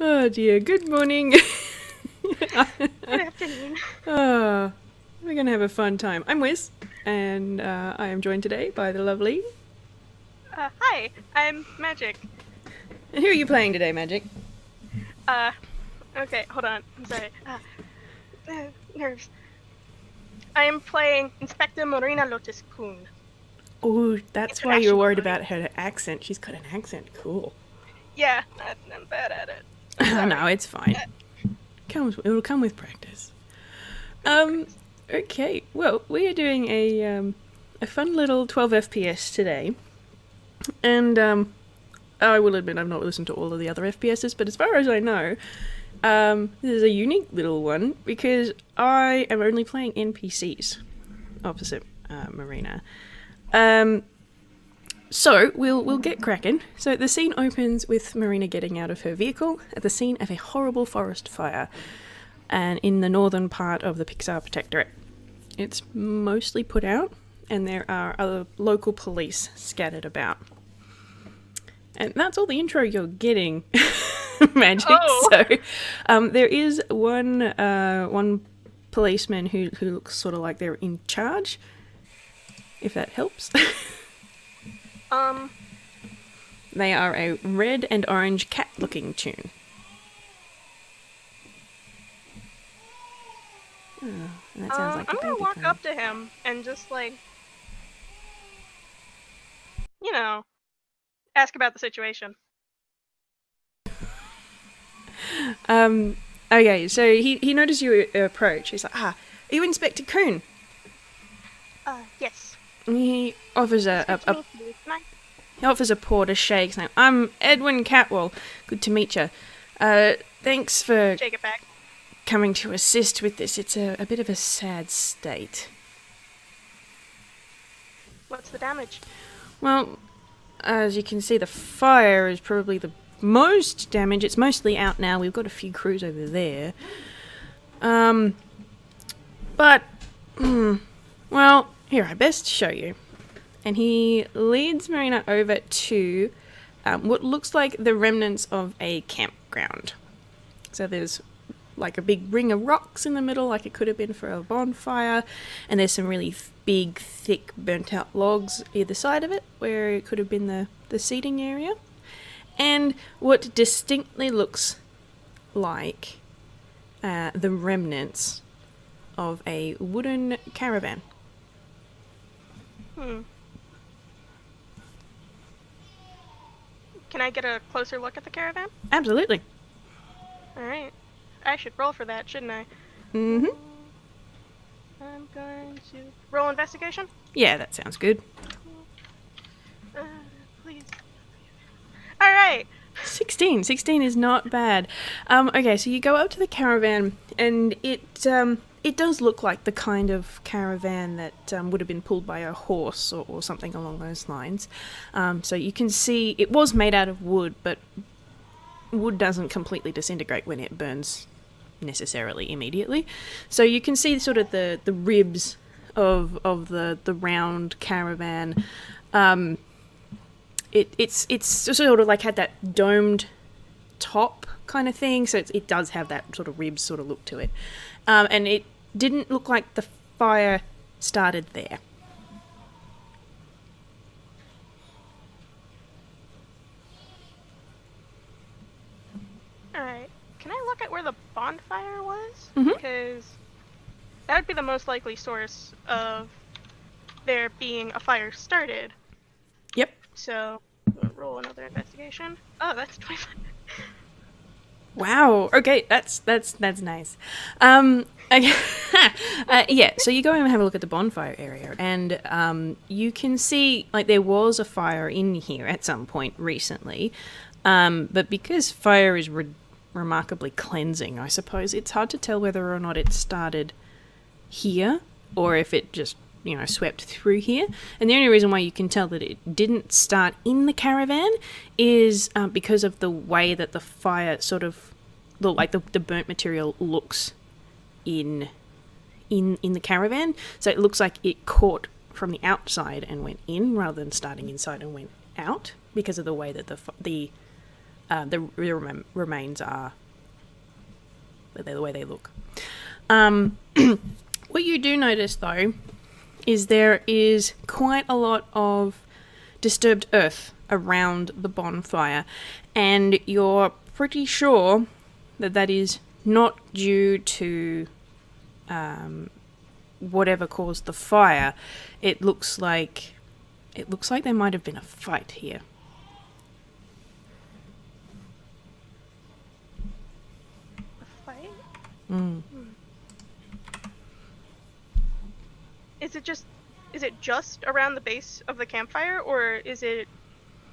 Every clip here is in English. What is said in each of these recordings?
Oh dear, good morning. Good afternoon. Oh, we're going to have a fun time. I'm Wiz, and I am joined today by the lovely. Hi, I'm Magic. And who are you playing today, Magic? Uh, okay, hold on. I'm sorry. Nerves. I am playing Inspector Marina Lotus Kun. Oh, that's why you were International worried Marine. about her accent. She's got an accent. Cool. Yeah, I'm bad at it. I'm sorry. No, it's fine. It'll come with practice. Um, okay. Well, we are doing a fun little 12 FPS today, and I will admit I've not listened to all of the other FPSs, but as far as I know, this is a unique little one because I am only playing NPCs opposite Marina. So we'll get cracking. So the scene opens with Marina getting out of her vehicle at the scene of a horrible forest fire, and in the northern part of the Pixar Protectorate. It's mostly put out, and there are other local police scattered about. And that's all the intro you're getting, Magic. Oh! So there is one policeman who looks sort of like they're in charge, if that helps. Um, They are a red and orange cat-looking tune. Oh, and that sounds like I'm a gonna baby walk crying. up to him and just, you know, ask about the situation. Okay, so he noticed you approach. He's like, are you Inspector Coon? Yes. And he offers Good to meet you. Can I? he offers a paw to shake, saying, I'm Edwin Catwell. Good to meet you. Thanks for Shake it back. coming to assist with this. It's a bit of a sad state. What's the damage? Well, as you can see, the fire is probably the most damage. It's mostly out now. We've got a few crews over there. But, well, here, I best show you. And he leads Marina over to what looks like the remnants of a campground. So there's like a big ring of rocks in the middle, like it could have been for a bonfire, and there's some really big, thick, burnt out logs either side of it, where it could have been the seating area. And what distinctly looks like the remnants of a wooden caravan. Can I get a closer look at the caravan? Absolutely. Alright. I should roll for that, shouldn't I? Mm-hmm. I'm going to roll investigation. Yeah, that sounds good. Uh, please. Alright. 16. 16 is not bad. Okay, so you go up to the caravan, and it does look like the kind of caravan that would have been pulled by a horse or something along those lines. So you can see it was made out of wood, but wood doesn't completely disintegrate when it burns necessarily immediately. So you can see sort of the ribs of the round caravan. It's sort of like had that domed top kind of thing, so it does have that sort of ribs sort of look to it. And it didn't look like the fire started there. Alright. Can I look at where the bonfire was? Mhm. Because that would be the most likely source of there being a fire started. Yep. So, we'll roll another investigation. Oh, that's 25. Wow. Okay, that's nice. Okay. Yeah. So you go and have a look at the bonfire area, and you can see like there was a fire in here at some point recently, but because fire is remarkably cleansing, I suppose it's hard to tell whether or not it started here or if it just swept through here. And the only reason why you can tell that it didn't start in the caravan is because of the way that the fire sort of the burnt material looks in the caravan. So it looks like it caught from the outside and went in rather than starting inside and went out because of the way that the the remains are the way they look. What you do notice, though, is there is quite a lot of disturbed earth around the bonfire, and you're pretty sure that that is not due to whatever caused the fire. It looks like there might have been a fight here. A fight? Mm. Is it just around the base of the campfire, or is it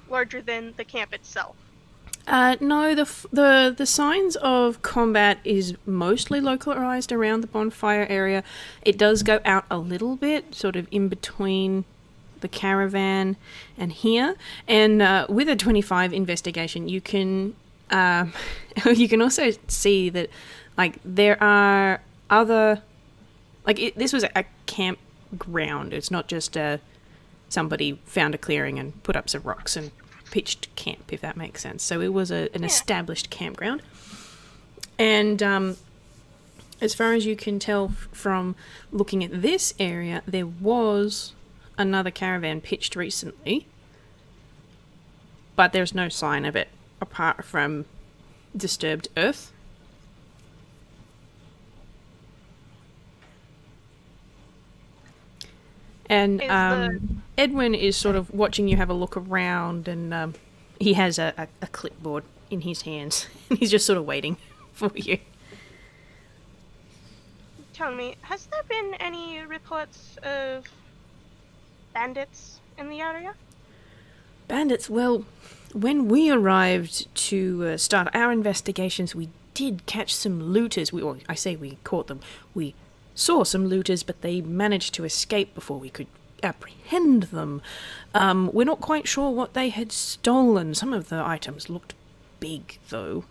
larger than the camp itself? No, the signs of combat is mostly localized around the bonfire area. It does go out a little bit, sort of in between the caravan and here. And with a 25 investigation, you can you can also see that like there are other this was a campground. It's not just somebody found a clearing and put up some rocks and pitched camp, if that makes sense. So it was an established campground. And as far as you can tell from looking at this area, there was another caravan pitched recently, but there's no sign of it apart from disturbed earth. And Edwin is sort of watching you have a look around, and he has a clipboard in his hands, and he's just sort of waiting for you. Tell me, has there been any reports of bandits in the area? Bandits? Well, when we arrived to start our investigations, we did catch some looters. I say we caught them. We saw some looters, but they managed to escape before we could apprehend them. We're not quite sure what they had stolen. Some of the items looked big, though.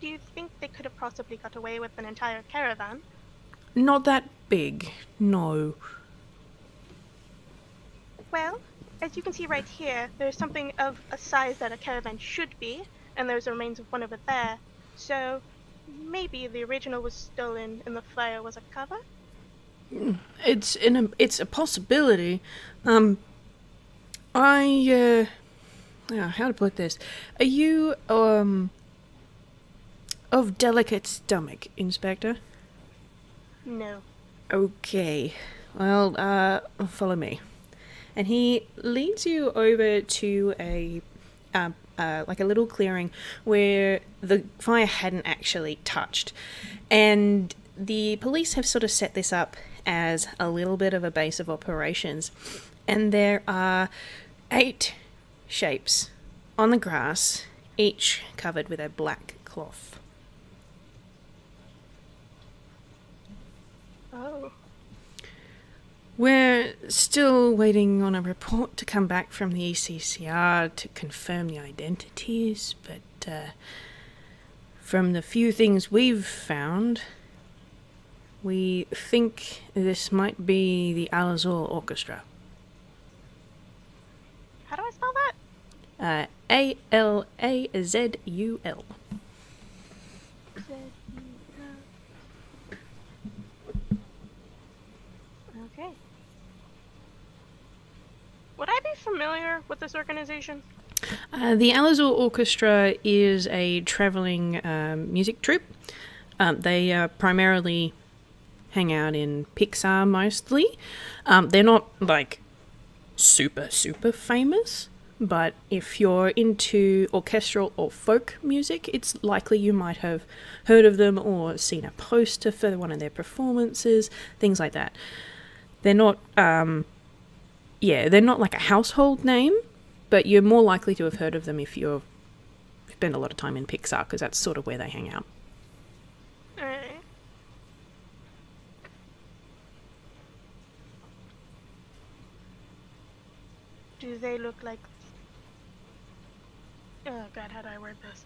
Do you think they could have possibly got away with an entire caravan? Not that big, no. Well, as you can see right here, there's something of a size that a caravan should be, and there's the remains of one over there. So maybe the original was stolen and the fire was a cover? It's a possibility. How to put this? Are you of delicate stomach, Inspector? No. Okay. Well, follow me. And he leads you over to a like a little clearing where the fire hadn't actually touched. And the police have sort of set this up as a little bit of a base of operations. And there are 8 shapes on the grass, each covered with a black cloth. Oh. We're still waiting on a report to come back from the ECCR to confirm the identities, but from the few things we've found, we think this might be the Al Azul Orchestra. How do I spell that? Alazul. Okay. Would I be familiar with this organization? The Al Azul Orchestra is a travelling music troupe. They primarily hang out in Pixar mostly. They're not like super famous, but if you're into orchestral or folk music, it's likely you might have heard of them or seen a poster for one of their performances, things like that. They're not they're not like a household name, but you're more likely to have heard of them if you spend a lot of time in Pixar, because that's sort of where they hang out. Alright. Do they look like... Oh god, how do I word this?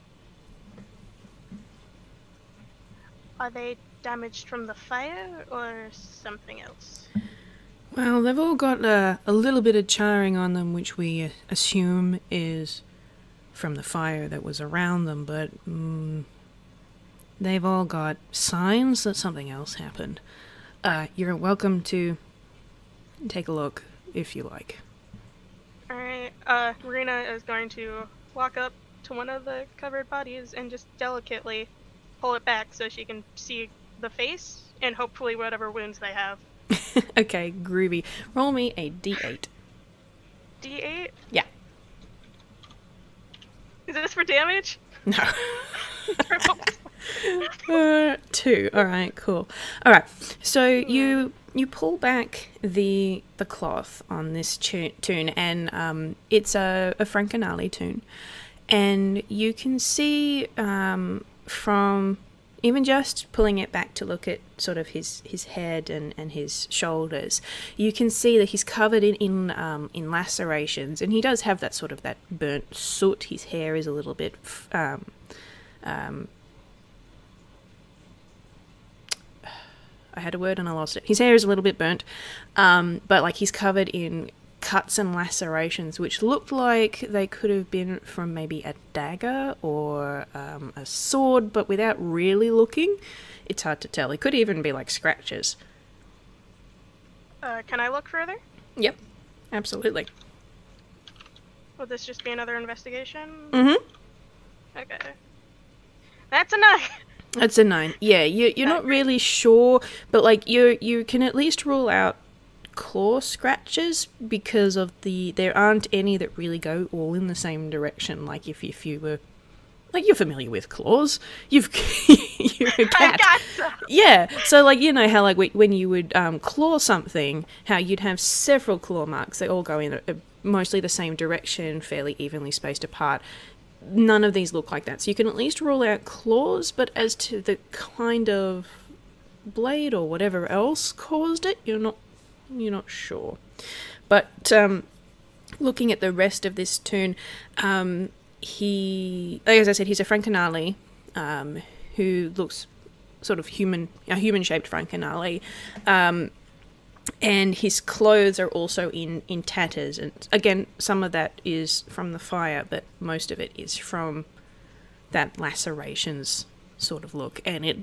Are they damaged from the fire or something else? Well, they've all got a little bit of charring on them, which we assume is from the fire that was around them, but they've all got signs that something else happened. You're welcome to take a look if you like. Alright, Marina is going to walk up to one of the covered bodies and just delicately pull it back so she can see the face and hopefully whatever wounds they have. Okay, groovy. Roll me a d8. D8? Yeah. Is this for damage? No. 2. Alright, cool. Alright, so you pull back the cloth on this tune, and it's a Frankenali tune, and you can see from even just pulling it back to look at sort of his head and his shoulders, you can see that he's covered in lacerations, and he does have that sort of that burnt soot. His hair is a little bit I had a word and I lost it. His hair is a little bit burnt, but like he's covered in cuts and lacerations, which looked like they could have been from maybe a dagger or a sword, but without really looking, it's hard to tell. It could even be like scratches. Can I look further? Yep, absolutely. Will this just be another investigation? Mm-hmm. Okay. That's a 9! That's a 9. Yeah, you're not really sure, but like you can at least rule out claw scratches because of there aren't any that really go all in the same direction. Like if you were, like, you're familiar with claws, you're a cat. Yeah, so like, you know how like when you would claw something, how you'd have several claw marks. They all go in mostly the same direction, fairly evenly spaced apart. None of these look like that, so you can at least rule out claws, but as to the kind of blade or whatever else caused it, you're not sure. But looking at the rest of this tune, he, as I said, he's a Frankenali who looks sort of a human-shaped Frankenali, and his clothes are also in tatters, and again, some of that is from the fire, but most of it is from that lacerations sort of look. And he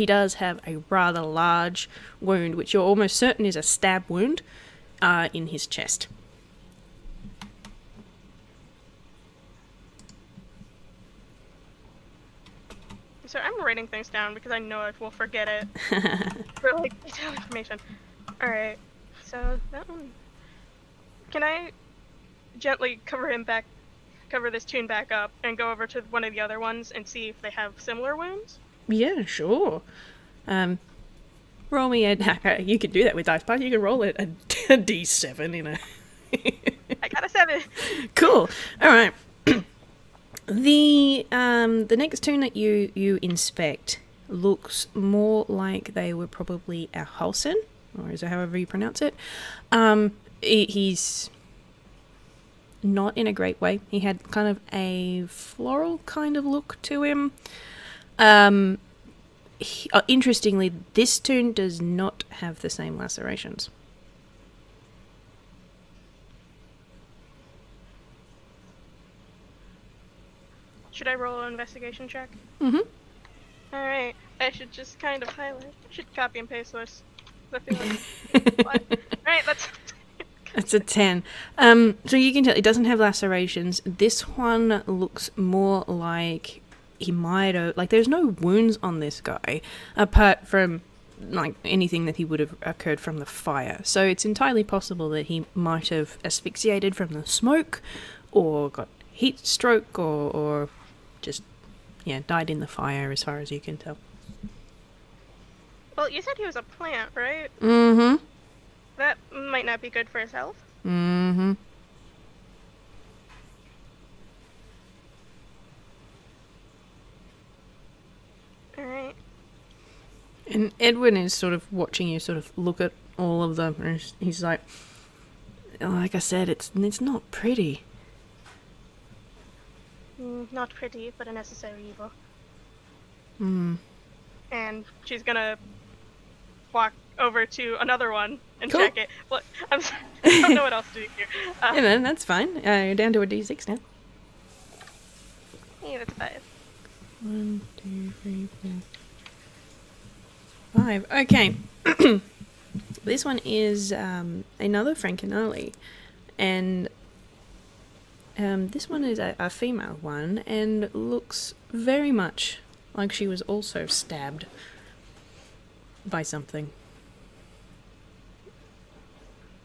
does have a rather large wound, which you're almost certain is a stab wound, in his chest. So I'm writing things down because I know I will forget it for like detailed information. Alright, so that one. Can I gently cover this tune back up and go over to one of the other ones and see if they have similar wounds? Yeah, sure. Roll me a... You could do that with Dice Park. You can roll it a D7 in a... I got a 7! Cool. Alright. The next tune that you inspect looks more like they were probably a Halsin, or is it however you pronounce it. He's not in a great way. He had kind of a floral kind of look to him. Interestingly, this tune does not have the same lacerations. Should I roll an investigation check? Mm-hmm. Alright, I should just kind of highlight. I should copy and paste this. Alright, It's a 10. So you can tell it doesn't have lacerations. This one looks more like he might have... Like, there's no wounds on this guy, apart from, like, anything that he would have occurred from the fire. So it's entirely possible that he might have asphyxiated from the smoke, or got heat stroke, or just, yeah, died in the fire, as far as you can tell. Well, you said he was a plant, right? Mm-hmm. That might not be good for his health. Mm-hmm. Alright. And Edwin is sort of watching you sort of look at all of them, and he's like I said, it's not pretty. Not pretty, but a necessary evil. Hmm. And she's gonna walk over to another one and Cool. check it. Well, I'm sorry, I don't know what else to do here. Yeah, man, that's fine. You're down to a D6 now. Hey, that's a 5. 1, 2, 3, 4, 5. Okay. This one is another Frankenali, and this one is a female one, and looks very much like she was also stabbed by something.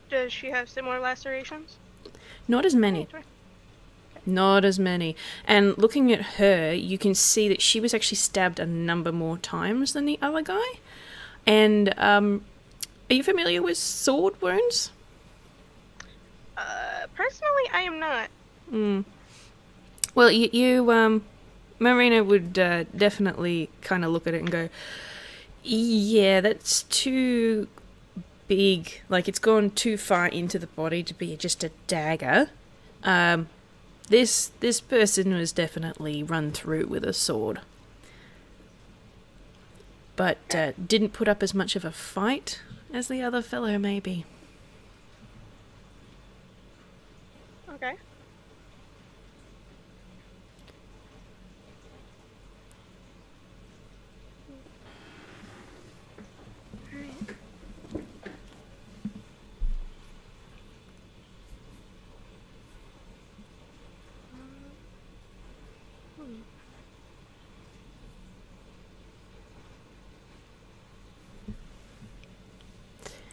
Does she have similar lacerations? Not as many. Not as many. And looking at her, you can see that she was actually stabbed a number more times than the other guy. And are you familiar with sword wounds? Personally, I am not. Well, you Marina would definitely kind of look at it and go, yeah, that's too big. Like, it's gone too far into the body to be just a dagger. This person was definitely run through with a sword. But didn't put up as much of a fight as the other fellow, maybe. Okay.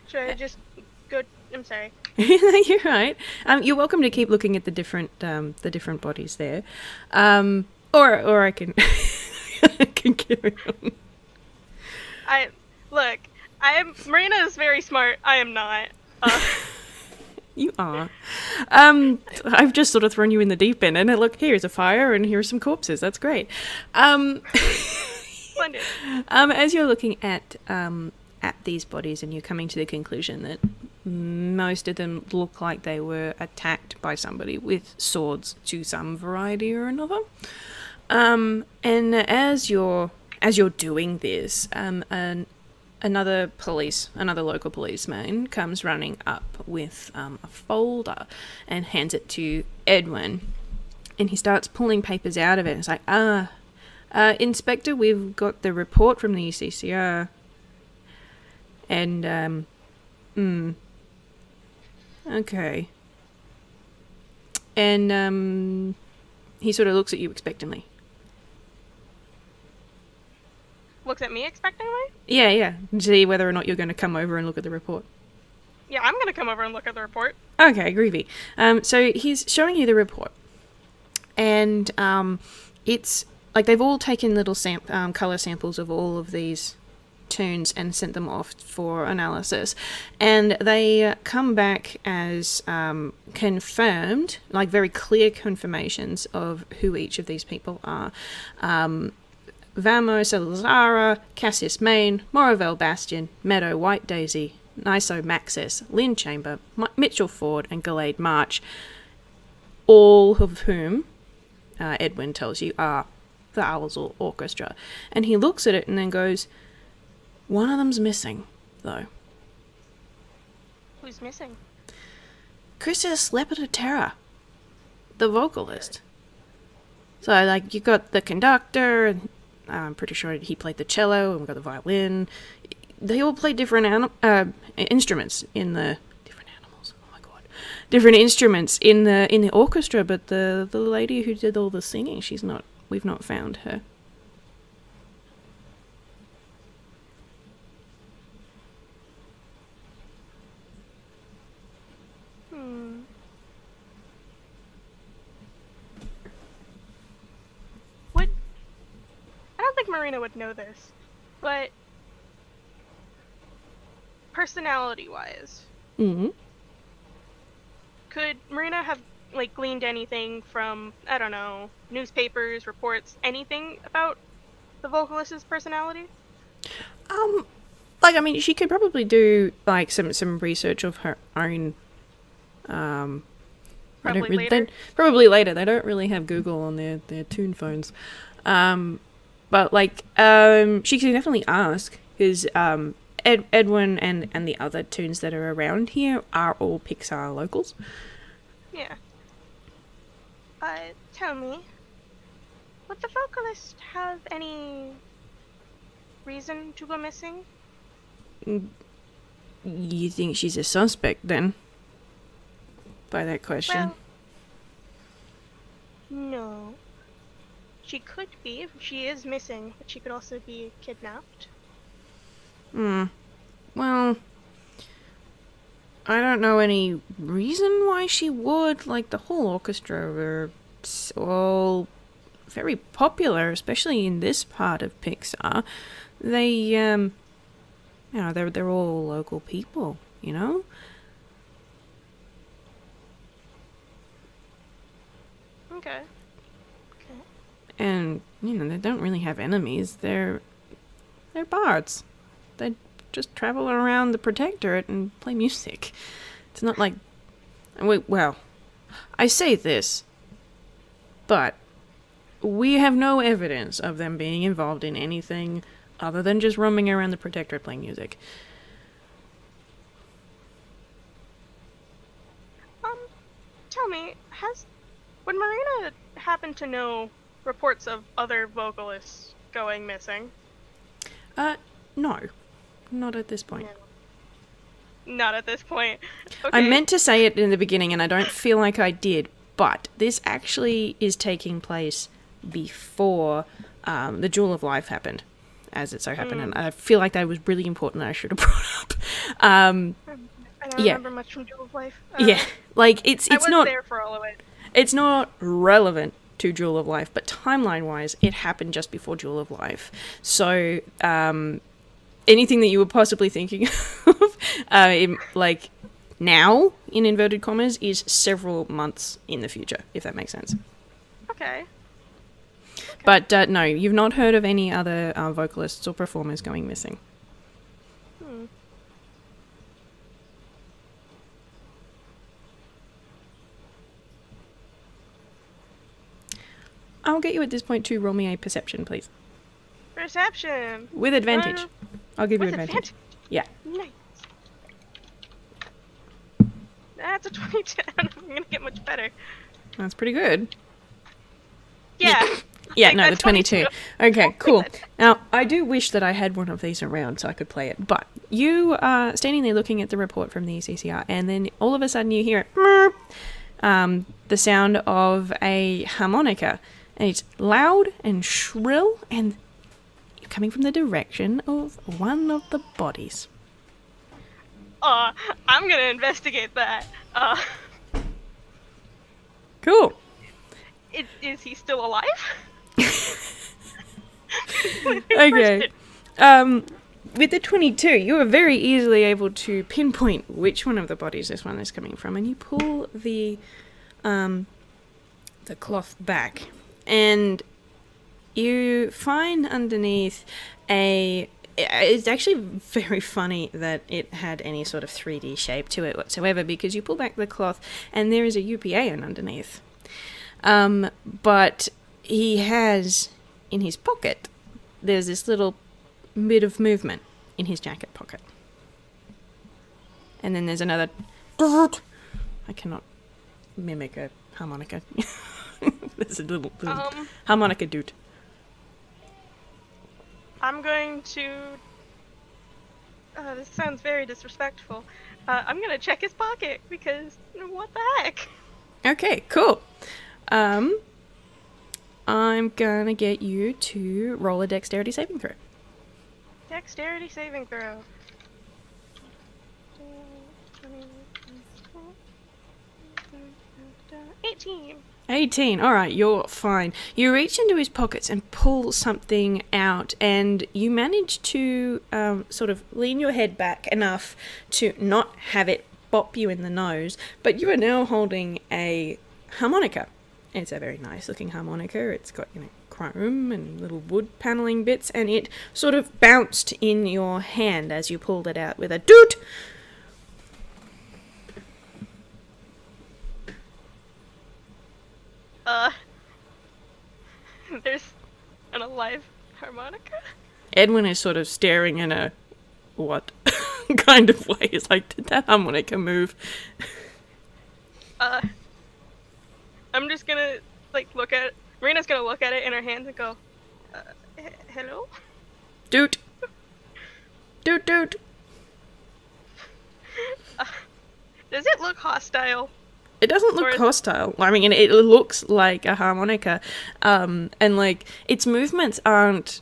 Should I just go? I'm sorry. You're right. You're welcome to keep looking at the different bodies there, or I can I can carry on. Marina is very smart. I am not. You are. I've just sort of thrown you in the deep end, and look, here's a fire, and here's some corpses. That's great. Splendid. As you're looking at these bodies, and you're coming to the conclusion that most of them look like they were attacked by somebody with swords to some variety or another. And as you're doing this, another local policeman comes running up with a folder and hands it to Edwin, and he starts pulling papers out of it. It's like, Inspector, we've got the report from the ECCR. And, okay. And, he sort of looks at you expectantly. Looks at me expectantly? Yeah. See whether or not you're going to come over and look at the report. Yeah, I'm going to come over and look at the report. Okay, groovy. So he's showing you the report. And, it's, like, they've all taken little colour samples of all of these tunes and sent them off for analysis, and they come back as confirmed, like very clear confirmations of who each of these people are. Vamo Salazara, Cassius Main, Moravel Bastion, Meadow White Daisy, Niso Maxis, Lynn Chamber, Mitchell Ford, and Gallade March, all of whom Edwin tells you are the Owlsall Orchestra. And he looks at it and then goes, one of them's missing, though. Who's missing? Chrysis Lepidotera, the vocalist. So, like, you got the conductor, and I'm pretty sure he played the cello, and we got the violin. They all play different instruments in the... Different animals, oh my god. Different instruments in the orchestra, but the lady who did all the singing, we've not found her. I don't think Marina would know this, but personality-wise, could Marina have, like, gleaned anything from, I don't know, newspapers, reports, anything about the vocalist's personality? Like, I mean, she could probably do, like, some research of her own. Probably later. Probably later. They don't really have Google on their tune phones. But, like, she can definitely ask, because Edwin and the other tunes that are around here are all Pixar locals. Yeah. Tell me, vocalist have any reason to go missing? You think she's a suspect then? By that question? Well, no. She could be. She is missing, but she could also be kidnapped. Well, I don't know any reason why she would. Like, the whole orchestra were all very popular, especially in this part of Pixar. They, you know, they're all local people, you know? Okay. And, you know, they don't really have enemies. They're bards. They just travel around the Protectorate and play music. It's not like... Well, I say this, but we have no evidence of them being involved in anything other than just roaming around the Protectorate playing music. Tell me, would Marina happen to know reports of other vocalists going missing? No. Not at this point. No. Not at this point. Okay. I meant to say it in the beginning, and I don't feel like I did, but this actually is taking place before the Jewel of Life happened, as it so happened, and I feel like that was really important. I should have brought up. I don't remember much from Jewel of Life. Yeah, like it's I was not there for all of it. It's not relevant to Jewel of Life, but timeline-wise, it happened just before Jewel of Life. So, anything that you were possibly thinking of, like, now, in inverted commas, is several months in the future, if that makes sense. Okay. But, no, you've not heard of any other vocalists or performers going missing. I'll get you at this point to roll me a perception, please. Perception! With advantage. I'll give you advantage. Yeah. Nice. That's a 22. I'm gonna get much better. That's pretty good. Yeah. Yeah, no, the 22. Okay, cool. Now, I do wish that I had one of these around so I could play it, but you are standing there looking at the report from the ECCR, and then all of a sudden you hear the sound of a harmonica, and it's loud and shrill, and coming from the direction of one of the bodies. I'm gonna investigate that. Cool. Is he still alive? Okay. With the 22, you are very easily able to pinpoint which one of the bodies this one is coming from, and you pull the cloth back, and you find underneath it's actually very funny that it had any sort of 3D shape to it whatsoever, because you pull back the cloth and there is a UPA underneath. But he has, in his pocket, there's this little bit of movement in his jacket pocket. And then there's another... I cannot mimic a harmonica. There's a little harmonica dude. I'm going to... this sounds very disrespectful. I'm gonna check his pocket, because what the heck? Okay, cool. I'm gonna get you to roll a dexterity saving throw. Dexterity saving throw. 18. 18. Alright, you're fine. You reach into his pockets and pull something out, and you manage to sort of lean your head back enough to not have it bop you in the nose, but you are now holding a harmonica. It's a very nice looking harmonica. It's got, chrome and little wood paneling bits, and it sort of bounced in your hand as you pulled it out with a doot. There's an alive harmonica? Edwin is sort of staring in a what kind of way. He's like, did that harmonica move? I'm just gonna, look at it. Marina's gonna look at it in her hands and go, Hello? Doot. Doot doot. Does it look hostile? It doesn't look hostile. I mean, it looks like a harmonica. And, like, its movements aren't...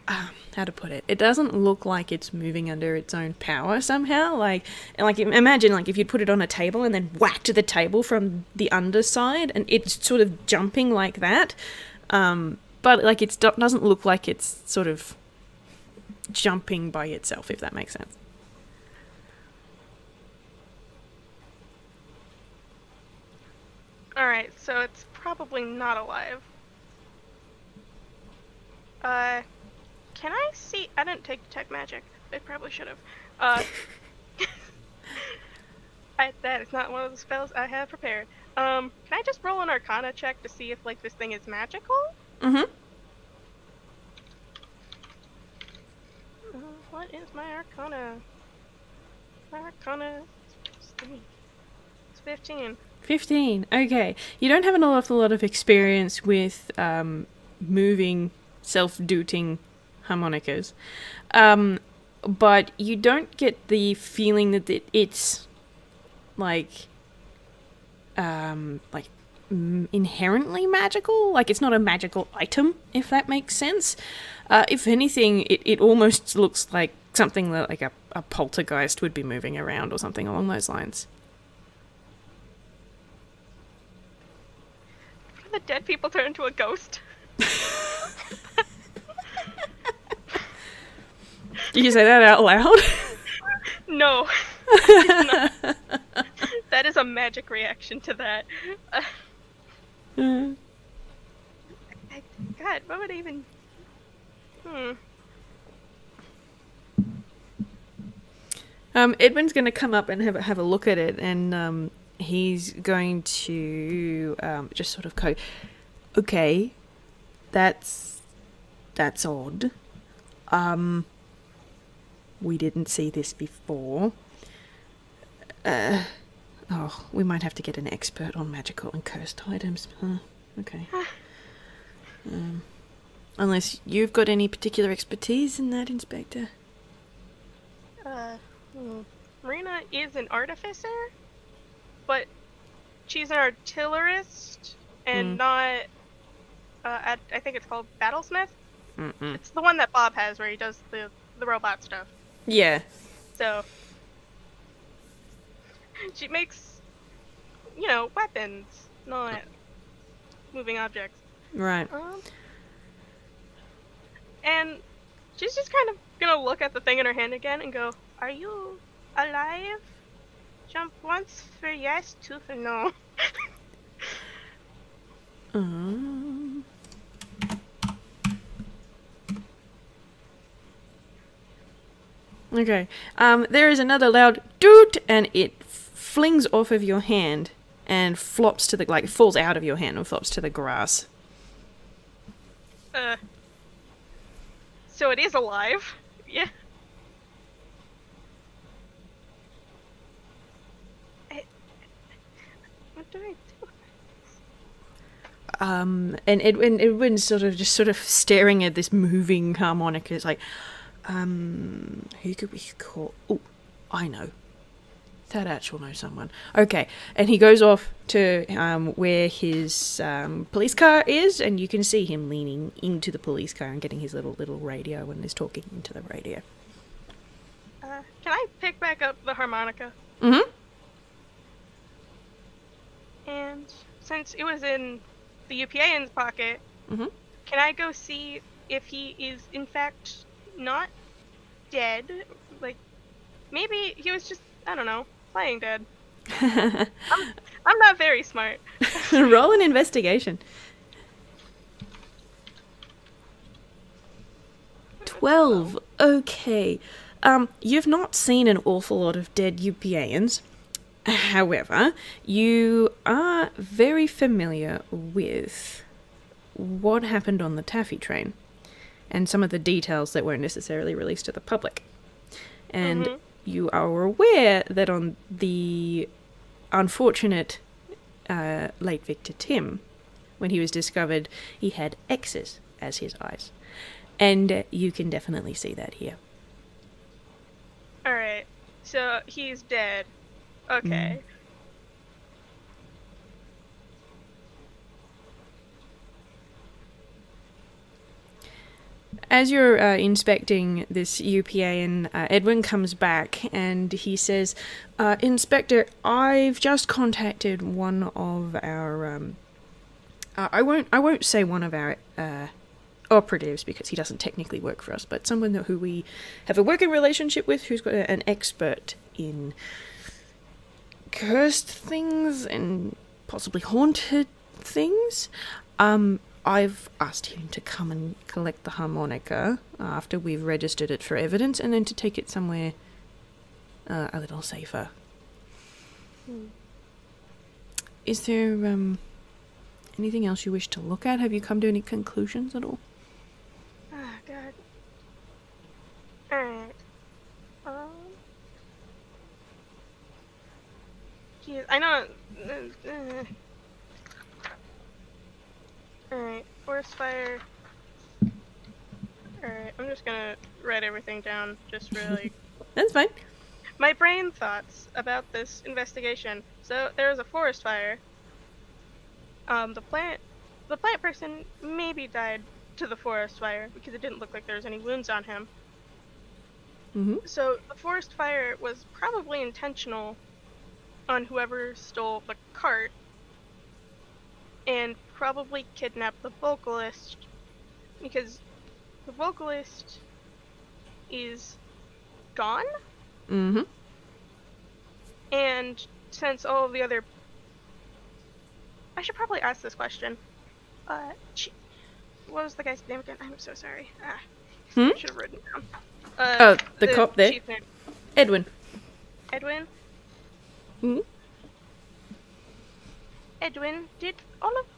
how to put it? It doesn't look like it's moving under its own power somehow. Like imagine, like, if you put it on a table and then whacked the table from the underside, and it's sort of jumping like that. But, like, it doesn't look like it's sort of jumping by itself, if that makes sense. Alright, so it's probably not alive. Can I see? I didn't take Detect Magic. I probably should have. That is not one of the spells I have prepared. Can I just roll an Arcana check to see if, like, this thing is magical? Mm-hmm. What is my Arcana? My Arcana is 3. It's 15. 15. Okay. You don't have an awful lot of experience with moving, self-dooting harmonicas. But you don't get the feeling that it's inherently magical. Like, it's not a magical item, if that makes sense. If anything, it almost looks like something that, like, a poltergeist would be moving around or something along those lines. The dead people turn into a ghost. Did you say that out loud? No. That is a magic reaction to that. God, what would I even... Edwin's going to come up and have a look at it, and he's going to just sort of go, okay, that's odd. We didn't see this before. We might have to get an expert on magical and cursed items. Okay. Unless you've got any particular expertise in that, Inspector. Marina is an artificer, but she's an artillerist and not, I think it's called Battlesmith. It's the one that Bob has where he does the robot stuff. Yeah. So, she makes, weapons, not moving objects. Right. And she's just kind of gonna look at the thing in her hand again and go, "Are you alive? Jump once for yes, two for no." Okay. There is another loud doot, and it flings off of your hand and flops to the, like, falls out of your hand and flops to the grass. So it is alive. Yeah. What do I do? And Edwin's sort of staring at this moving harmonica. It's like, who could we call? Oh, I know. That Atch will know someone. Okay, and he goes off to where his police car is, and you can see him leaning into the police car and getting his little radio and is talking into the radio. Can I pick back up the harmonica? Mm-hmm. And since it was in the UPAN's pocket, can I go see if he is in fact not dead? Like, maybe he was just, I don't know, playing dead. I'm not very smart. Roll an investigation. 12. Okay. You've not seen an awful lot of dead UPANs. However, you are very familiar with what happened on the taffy train and some of the details that weren't necessarily released to the public. And you are aware that on the unfortunate late Victor Tim, when he was discovered, he had X's as his eyes. And you can definitely see that here. Alright. So he's dead. Okay. As you're inspecting this UPA, and Edwin comes back and he says, Inspector, I've just contacted one of our I won't say one of our operatives, because he doesn't technically work for us, but someone who we have a working relationship with, who's got an expert in cursed things and possibly haunted things. I've asked him to come and collect the harmonica after we've registered it for evidence, and then to take it somewhere a little safer. Is there anything else you wish to look at? Have you come to any conclusions at all? Ah, God. Alright. Geez, I know. Alright, forest fire. Alright, I'm just gonna write everything down, just really. That's fine. My brain thoughts about this investigation. So there was a forest fire. The plant person maybe died to the forest fire because it didn't look like there was any wounds on him. So the forest fire was probably intentional on whoever stole the cart, and probably kidnapped the vocalist, because the vocalist is gone. And since all of the other... I should probably ask this question. What was the guy's name again? I'm so sorry. I should have written it down. The cop there? Edwin. Edwin? Edwin,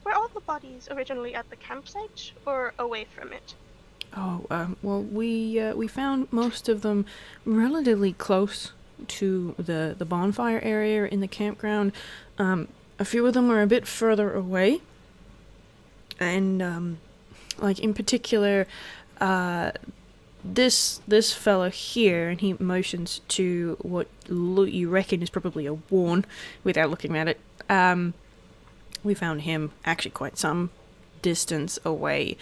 were all the bodies originally at the campsite or away from it? Well, we found most of them relatively close to the bonfire area in the campground. A few of them were a bit further away, and like in particular, this fella here, and he motions to what you reckon is probably a warn without looking at it. We found him actually quite some distance away,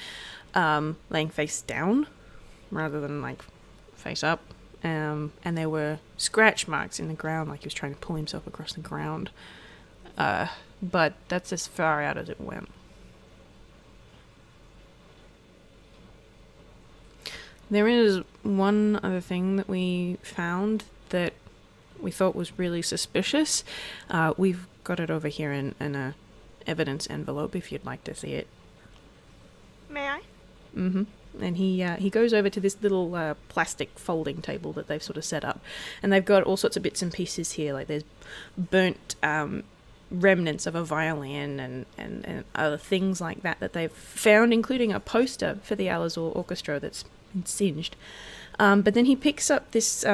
laying face down rather than like face up, and there were scratch marks in the ground, like he was trying to pull himself across the ground, but that's as far out as it went. There is one other thing that we found that we thought was really suspicious. We've got it over here in a evidence envelope if you'd like to see it. May I? And he goes over to this little plastic folding table that they've sort of set up, and they've got all sorts of bits and pieces here, like there's burnt remnants of a violin and other things like that they've found, including a poster for the Alazor Orchestra that's been singed. But then he picks up this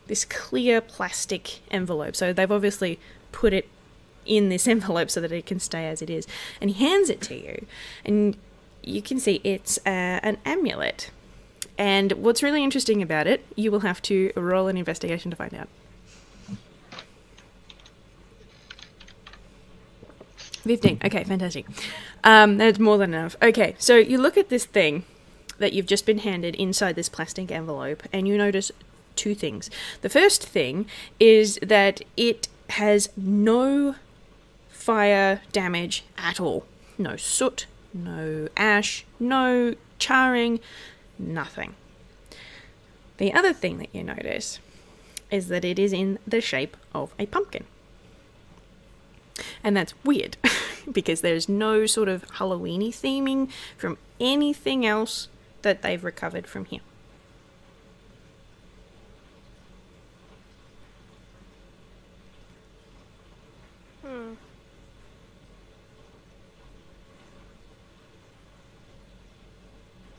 this clear plastic envelope, so they've obviously put it in this envelope so that it can stay as it is, and he hands it to you, and you can see it's an amulet. And what's really interesting about it, you will have to roll an investigation to find out. 15. Okay, fantastic. That's more than enough. Okay, so you look at this thing that you've just been handed inside this plastic envelope, and you notice two things. The first thing is that it has no fire damage at all. No soot, no ash, no charring, nothing. The other thing that you notice is that it is in the shape of a pumpkin. And that's weird, because there's no sort of Halloween-y theming from anything else that they've recovered from here.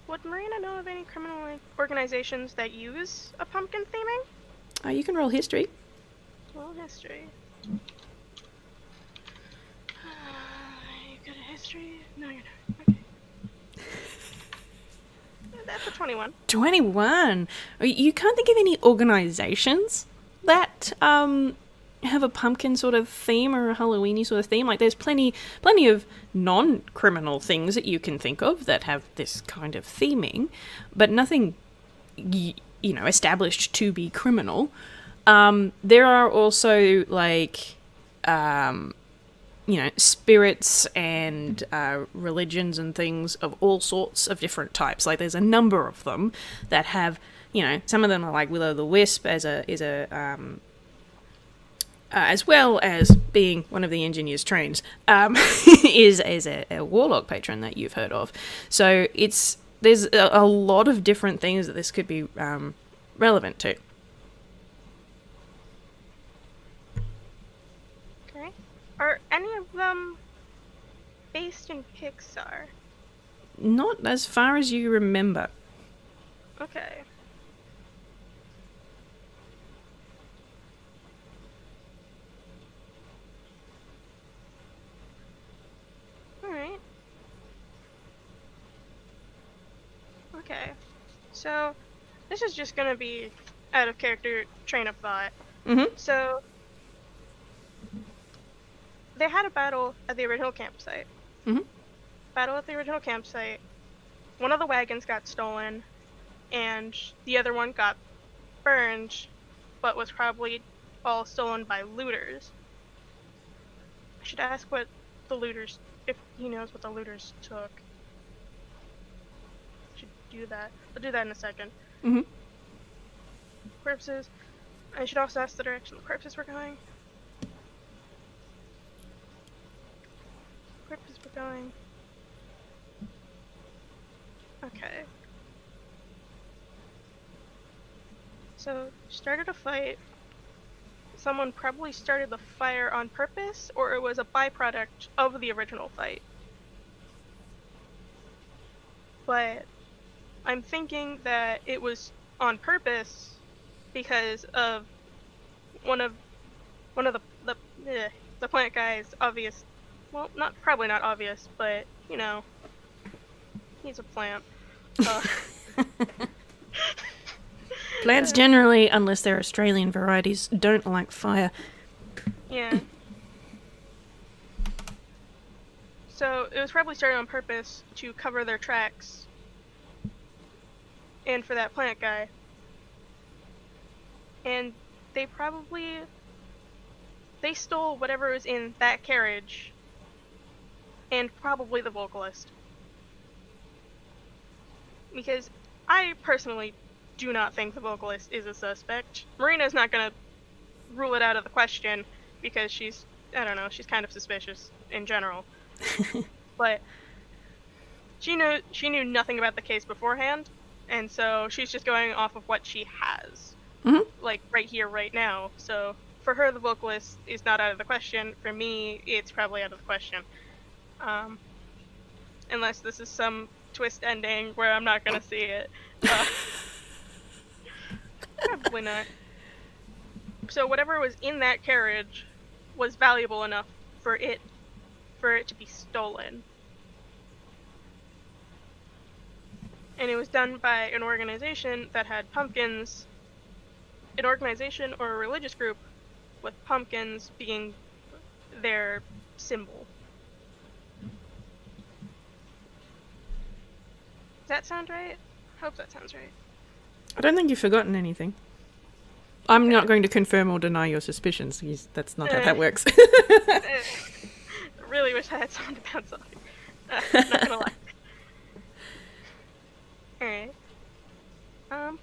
Would Marina know of any criminal organizations that use a pumpkin theming? You can roll history. Roll history. You good at history? No, you're not. Okay. That's a 21. 21. You can't think of any organizations that have a pumpkin sort of theme or a Halloweeny sort of theme. Like, there's plenty of non-criminal things that you can think of that have this kind of theming, but nothing, established to be criminal. There are also, like, spirits and religions and things of all sorts of different types. Like, there's a number of them that have, some of them are like Will-o'-the-Wisp as well as being one of the engineer's trains, is a warlock patron that you've heard of. So there's a lot of different things that this could be relevant to. Okay. Are any of them based in Pixar? Not as far as you remember. Okay. Alright. Okay. So, this is just gonna be out of character train of thought. Mm-hmm. So, they had a battle at the original campsite. Mm-hmm. Battle at the original campsite. One of the wagons got stolen, and the other one got burned, but was probably all stolen by looters. I should ask what the looters, if he knows what the looters took. Should do that. I'll do that in a second. Mm-hmm. Corpses. I should also ask the direction the corpses were going. Corpses were going. Okay. So, started a fight. Someone probably started the fire on purpose, or it was a byproduct of the original fight. But I'm thinking that it was on purpose because of one of the plant guy's obvious, well, probably not obvious, but he's a plant. Plants generally, unless they're Australian varieties, don't like fire. Yeah. So it was probably started on purpose to cover their tracks, and for that plant guy. And they stole whatever was in that carriage, and probably the vocalist. Because I personally do not think the vocalist is a suspect. Marina's not gonna rule it out of the question because she's kind of suspicious in general. But she knew nothing about the case beforehand, and so she's just going off of what she has. Mm-hmm. Like, right here, right now. So, for her, the vocalist is not out of the question. For me, it's probably out of the question. Unless this is some twist ending where I'm not gonna see it. Probably not. So, whatever was in that carriage was valuable enough for it to be stolen. And it was done by an organization that had pumpkins. An organization or a religious group with pumpkins being their symbol. Does that sound right? I hope that sounds right. I don't think you've forgotten anything. I'm not going to confirm or deny your suspicions. That's not how that works. I really wish I had someone to bounce off. Not gonna lie. Alright.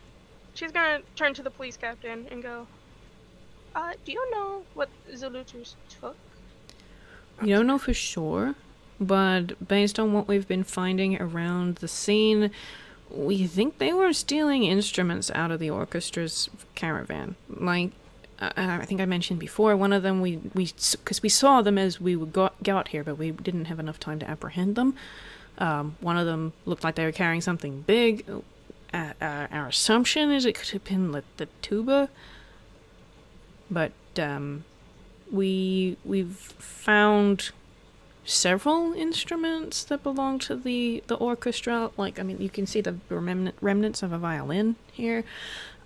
She's gonna turn to the police captain and go, do you know what the looters took? You don't know for sure, but based on what we've been finding around the scene, we think they were stealing instruments out of the orchestra's caravan. Like, I think I mentioned before, one of them because we saw them as we got here, but we didn't have enough time to apprehend them. One of them looked like they were carrying something big. Our assumption is it could have been the tuba, but we've found several instruments that belong to the orchestra. Like, I mean, you can see the remnants of a violin here,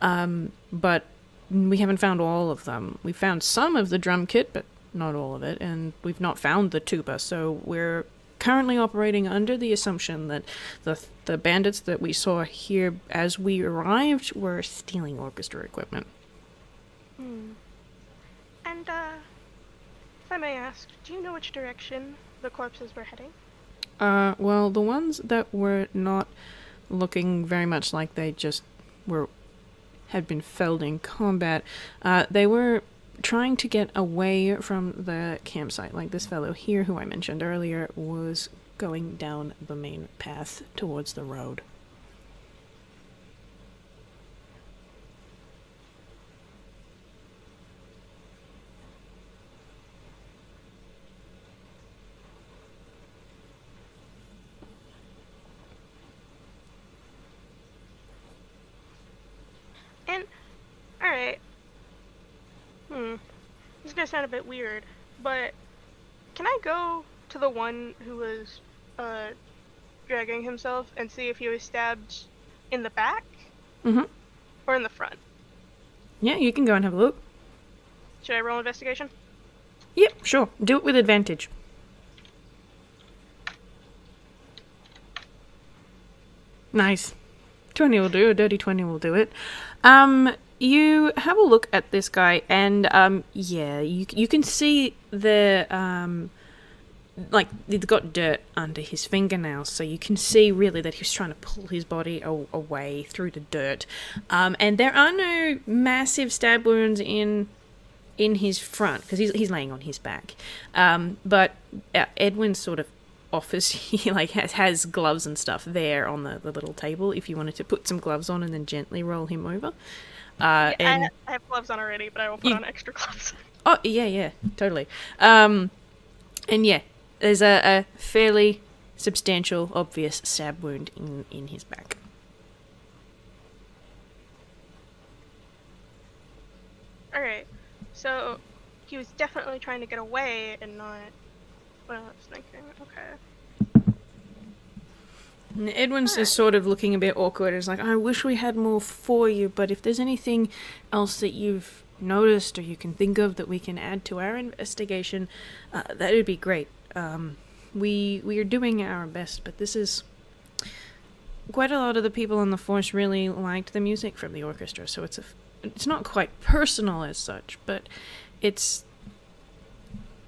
but we haven't found all of them. We found some of the drum kit, but not all of it, and we've not found the tuba, so we're currently operating under the assumption that the bandits that we saw here as we arrived were stealing orchestra equipment. And, if I may ask, do you know which direction the corpses were heading? Well, the ones that were not looking very much like they just had been felled in combat, they were trying to get away from the campsite. Like this fellow here, who I mentioned earlier, was going down the main path towards the road. And, alright. This is gonna sound a bit weird, but can I go to the one who was, dragging himself and see if he was stabbed in the back? Mm-hmm. Or in the front? Yeah, you can go and have a look. Should I roll investigation? Yep, sure. Do it with advantage. Nice. 20 will do. A dirty 20 will do it. You have a look at this guy, and yeah, you can see the like he's got dirt under his fingernails, so you can see really that he's trying to pull his body away through the dirt. And there are no massive stab wounds in his front because he's laying on his back. But Edwin sort of offers, he like has gloves and stuff there on the little table if you wanted to put some gloves on and then gently roll him over. And I have gloves on already, but I will put on extra gloves. Oh, yeah, totally. And yeah, there's a fairly substantial, obvious stab wound in his back. Alright, so he was definitely trying to get away and not what I was thinking. Okay. And Edwin's is sort of looking a bit awkward. It's like, I wish we had more for you, but if there's anything else that you've noticed or you can think of that we can add to our investigation, that would be great. We are doing our best, but this is... Quite a lot of the people on the force really liked the music from the orchestra, so it's not quite personal as such, but it's...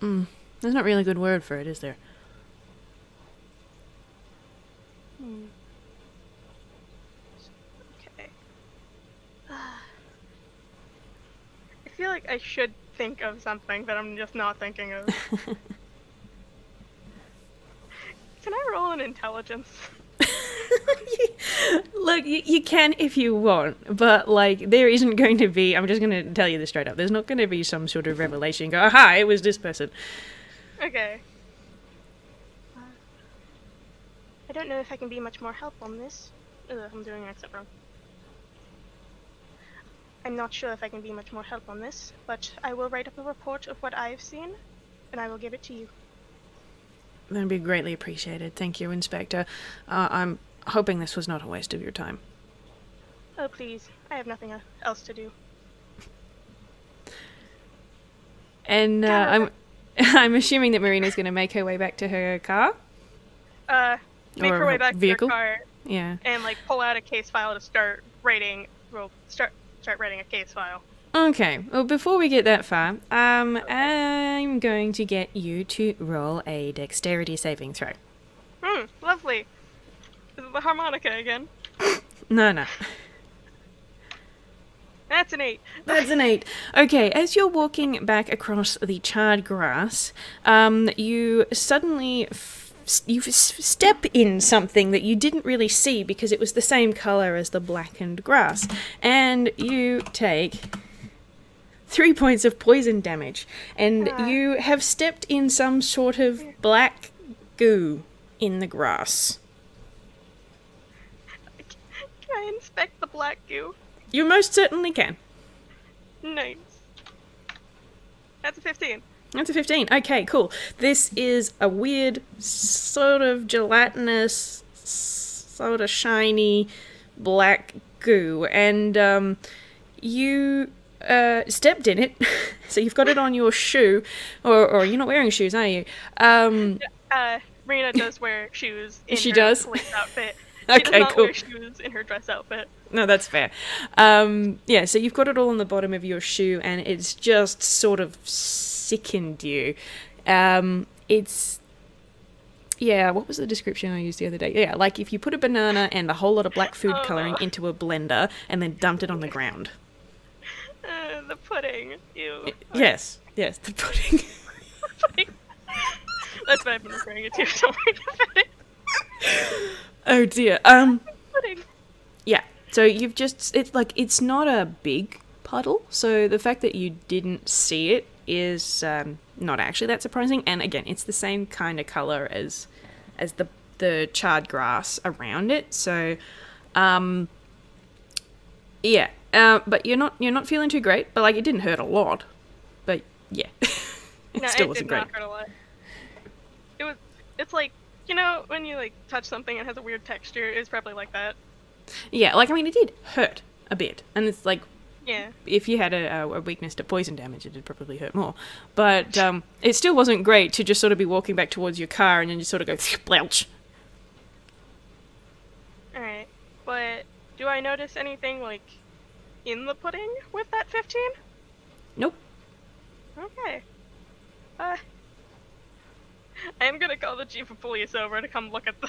there's not really a good word for it, is there? Okay. I feel like I should think of something that I'm just not thinking of. Can I roll an intelligence? Look, you can if you want, but like there isn't going to be, I'm just going to tell you this straight up, there's not going to be some sort of revelation go, aha, it was this person. Okay. I don't know if I can be much more help on this. I'm doing an accent wrong. I'm not sure if I can be much more help on this, but I will write up a report of what I have seen, and I will give it to you. That'd be greatly appreciated. Thank you, Inspector. I'm hoping this was not a waste of your time. Oh, please. I have nothing else to do. And I'm assuming that Marina's going to make her way back to her car? Make her way back vehicle? to her car. Yeah. And, like, pull out a case file to start writing a case file. Okay, well, before we get that far, I'm going to get you to roll a dexterity saving throw. Lovely. Is it the harmonica again? No. That's an 8. That's an 8. Okay, as you're walking back across the charred grass, you suddenly you step in something that you didn't really see because it was the same color as the blackened grass, and you take 3 points of poison damage, and you have stepped in some sort of black goo in the grass. Can I inspect the black goo? You most certainly can. Nice. That's a 15. That's a 15. Okay, cool. This is a weird, sort of gelatinous, sort of shiny black goo, and you stepped in it, so you've got it on your shoe, or you're not wearing shoes, are you? Marina does wear shoes in She her does? police outfit. Okay, She does not cool. wear shoes in her dress outfit. No, that's fair. Yeah, so you've got it all on the bottom of your shoe, and it's just sort of sickened you. It's... Yeah, what was the description I used the other day? Yeah, like if you put a banana and a whole lot of black food colouring into a blender and then dumped it on the ground. The pudding. Ew. Yes, the pudding. Pudding. That's what I've been referring it to. Don't worry about it. Oh dear. Pudding. Yeah. So you've just... It's not a big puddle, so the fact that you didn't see it is not actually that surprising. And again, it's the same kind of colour as the charred grass around it. So, yeah. But you're not feeling too great. But like, it didn't hurt a lot. But yeah, it still wasn't great. Not hurt a lot. It's like, you know, when you like touch something and it has a weird texture. It's probably like that. Yeah, like I mean, it did hurt a bit, and it's like, yeah, if you had a weakness to poison damage, it'd probably hurt more. But it still wasn't great to just sort of be walking back towards your car and then just sort of go splouch. All right, but do I notice anything like in the pudding with that 15? Nope. Okay. I am gonna call the chief of police over to come look at the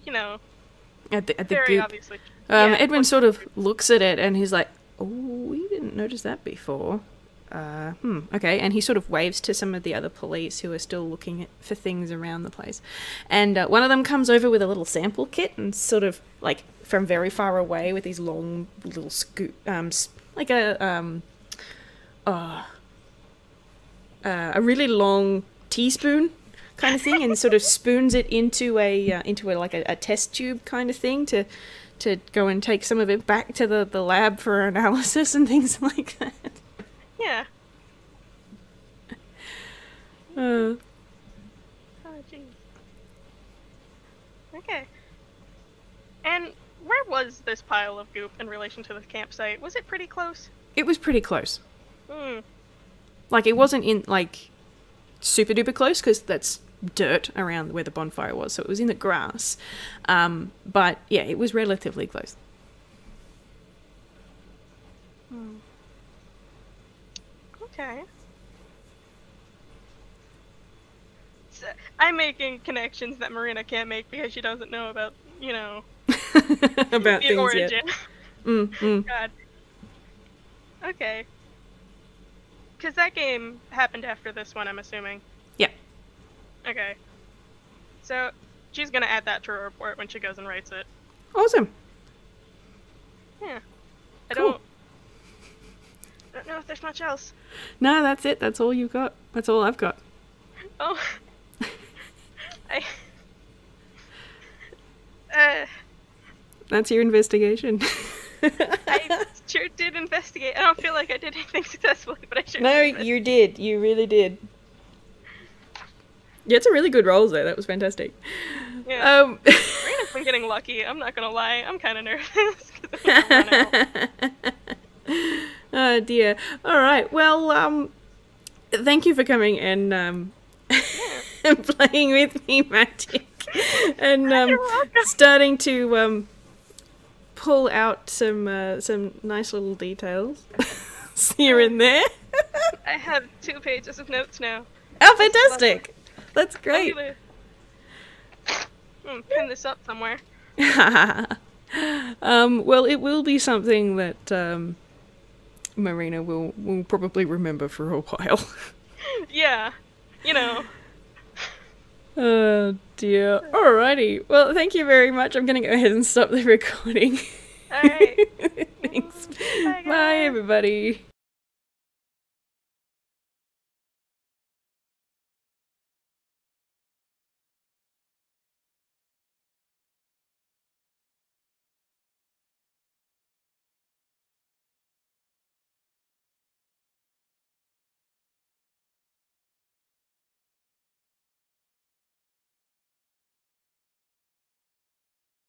you know, At the very goop. obviously. Edwin sort of looks at it and he's like, "Oh, we didn't notice that before." Okay. And he sort of waves to some of the other police who are still looking for things around the place. And one of them comes over with a little sample kit and sort of like from very far away with these long little scoop, like a really long teaspoon kind of thing, and sort of spoons it into a test tube kind of thing to go and take some of it back to the lab for analysis and things like that. Yeah. Uh, Oh, jeez. Okay. And where was this pile of goop in relation to the campsite? Was it pretty close? it was pretty close. Hmm. Like, it wasn't in, like, super duper close, because that's dirt around where the bonfire was, so it was in the grass. But, yeah, it was relatively close. Okay. So, I'm making connections that Marina can't make because she doesn't know about, you know, About the things origin. yet. God. Okay. Because that game happened after this one, I'm assuming. Yeah. Okay. So, she's gonna add that to her report when she goes and writes it. Awesome. Yeah. I Cool. don't know if there's much else. No, that's it. That's all you've got. That's all I've got. Oh. I... That's your investigation. I sure did investigate. I don't feel like I did anything successfully, but I sure No, did. you did. You really did. Yeah, it's a really good rolls there. That was fantastic. Yeah. Marina's been getting lucky. I'm not gonna lie. I'm kind of nervous. 'Cause I'm gonna run out. Oh dear. All right. Well, thank you for coming and and playing with me, Magic, and You're welcome. starting to pull out some nice little details here and there. I have 2 pages of notes now. Oh, fantastic! That's I'm great. gonna pin this up somewhere. Well, it will be something that Marina will probably remember for a while. Yeah. You know. Oh dear. Alrighty. Well, thank you very much. I'm gonna go ahead and stop the recording. Alright. Thanks. Bye, Bye, guys. everybody.